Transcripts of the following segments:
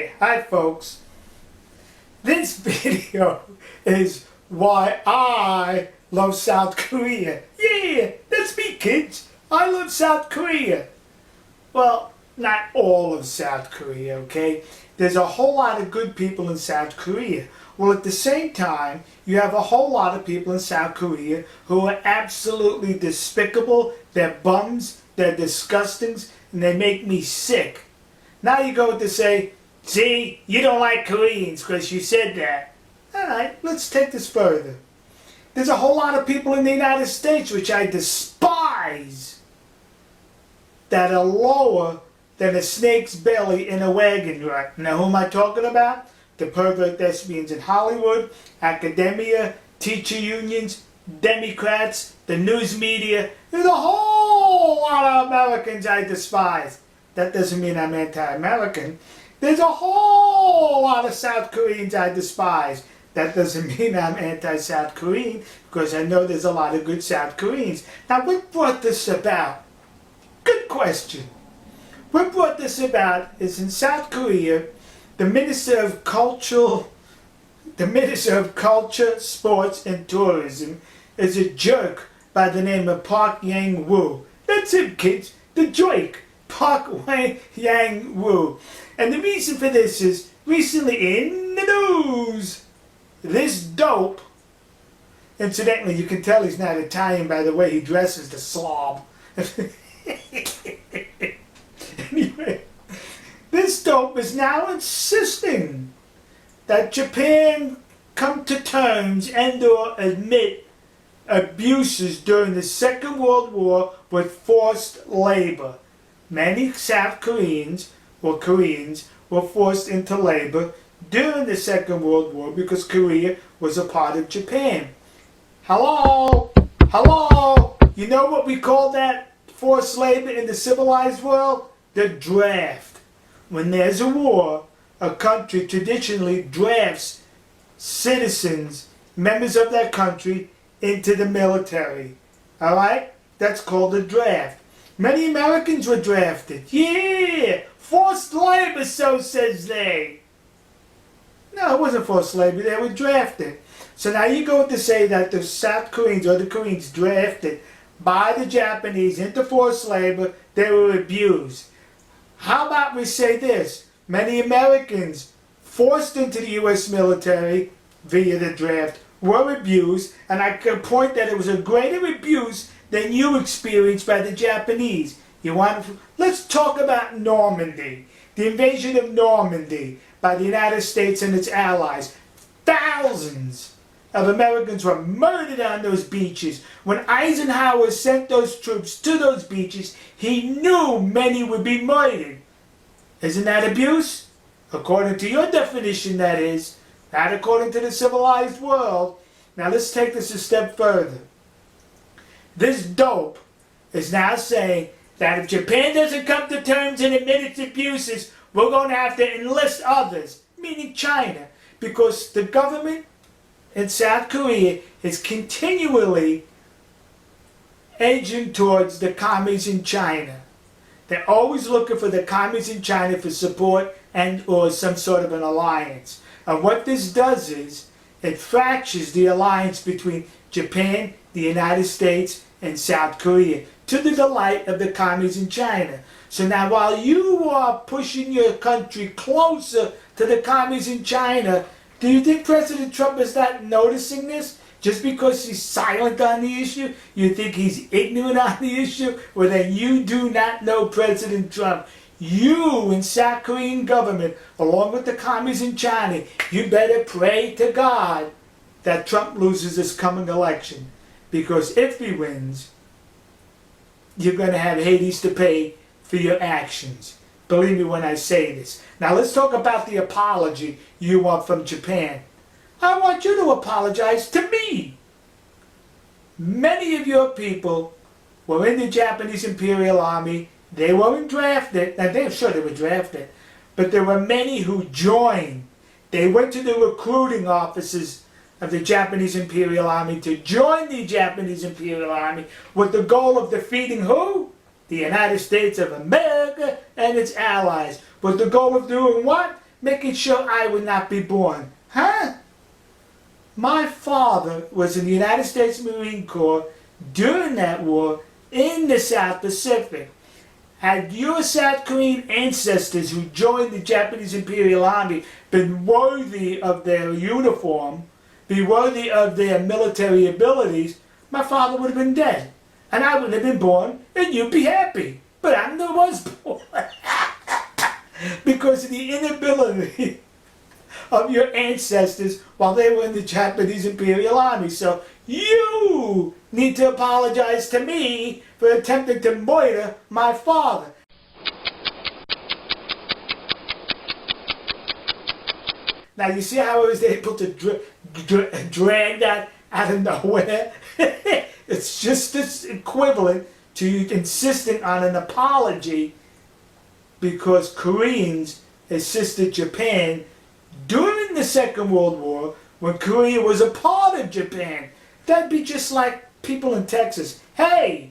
Hey, hi folks. This video is why I love South Korea. Yeah, that's me, kids. I love South Korea. Well, not all of South Korea, okay? There's a whole lot of good people in South Korea. Well, at the same time, you have a whole lot of people in South Korea who are absolutely despicable. They're bums, they're disgustings, and they make me sick. Now you go to say, see, you don't like Koreans because you said that. Alright, let's take this further. There's a whole lot of people in the United States which I despise that are lower than a snake's belly in a wagon rut. Now who am I talking about? The pervert thespians in Hollywood, academia, teacher unions, Democrats, the news media. There's a whole lot of Americans I despise. That doesn't mean I'm anti-American. There's a whole lot of South Koreans I despise. That doesn't mean I'm anti-South Korean, because I know there's a lot of good South Koreans. Now, what brought this about? Good question. What brought this about is in South Korea, the Minister of Culture, Sports and Tourism is a jerk by the name of Park Yang-woo. That's him, kids. The joke. Park Yang-woo. And the reason for this is, recently in the news, this dope, incidentally, you can tell he's not Italian by the way he dresses, the slob. Anyway, this dope is now insisting that Japan come to terms and or admit abuses during the Second World War with forced labor. Many South Koreans or Koreans were forced into labor during the Second World War because Korea was a part of Japan. Hello? Hello? You know what we call that forced labor in the civilized world? The draft. When there's a war, a country traditionally drafts citizens, members of that country, into the military. Alright? That's called a draft. Many Americans were drafted. Yeah! Forced labor, so says they. No, it wasn't forced labor. They were drafted. So now you go to say that the South Koreans or the Koreans drafted by the Japanese into forced labor, they were abused. How about we say this? Many Americans forced into the U.S. military via the draft were abused, and I can point that it was a greater abuse than you experienced by the Japanese. Let's talk about Normandy. The invasion of Normandy by the United States and its allies. Thousands of Americans were murdered on those beaches. When Eisenhower sent those troops to those beaches, he knew many would be murdered. Isn't that abuse? According to your definition, that is. Not according to the civilized world. Now let's take this a step further. This dope is now saying that if Japan doesn't come to terms and admit its abuses, we're going to have to enlist others, meaning China, because the government in South Korea is continually edging towards the commies in China. They're always looking for the commies in China for support and or some sort of an alliance. And what this does is, it fractures the alliance between Japan, the United States, and South Korea, to the delight of the commies in China. So now while you are pushing your country closer to the commies in China, do you think President Trump is not noticing this? Just because he's silent on the issue? You think he's ignorant on the issue? Well then you do not know President Trump. You in South Korean government, along with the commies in China, you better pray to God that Trump loses this coming election. Because if he wins, you're going to have Hades to pay for your actions. Believe me when I say this. Now let's talk about the apology you want from Japan. I want you to apologize to me. Many of your people were in the Japanese Imperial Army. They weren't drafted. Now they're sure they were drafted. But there were many who joined. They went to the recruiting offices of the Japanese Imperial Army to join the Japanese Imperial Army with the goal of defeating who? The United States of America and its allies. With the goal of doing what? making sure I would not be born. Huh? My father was in the United States Marine Corps during that war in the South Pacific. Had your South Korean ancestors who joined the Japanese Imperial Army been worthy of their uniform, be worthy of their military abilities, my father would have been dead. And I would have been born, and you'd be happy. But I never was born. Because of the inability of your ancestors while they were in the Japanese Imperial Army. So you need to apologize to me for attempting to murder my father. Now you see how I was able to drag that out of nowhere? It's just as equivalent to you insisting on an apology because Koreans assisted Japan during the Second World War when Korea was a part of Japan. That'd be just like people in Texas. Hey,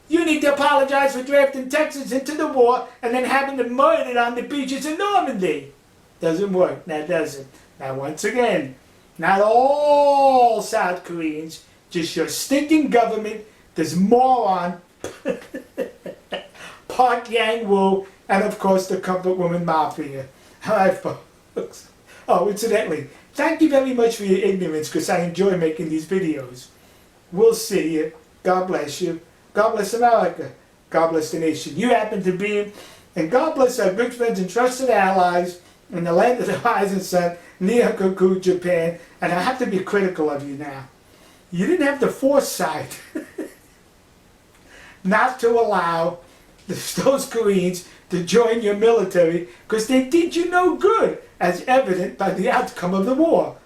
you need to apologize for drafting Texas into the war and then having them murdered on the beaches in Normandy. Doesn't work. That doesn't. Now once again, not all South Koreans, just your stinking government, this moron, Park Yang-woo, and of course the Comfort Woman Mafia. Alright folks. Oh, incidentally, thank you very much for your ignorance because I enjoy making these videos. We'll see you. God bless you. God bless America. God bless the nation you happen to be. And God bless our good friends and trusted allies in the land of the rising sun, Nihongoku, Japan. And I have to be critical of you now. You didn't have the foresight not to allow those Koreans to join your military because they did you no good, as evident by the outcome of the war.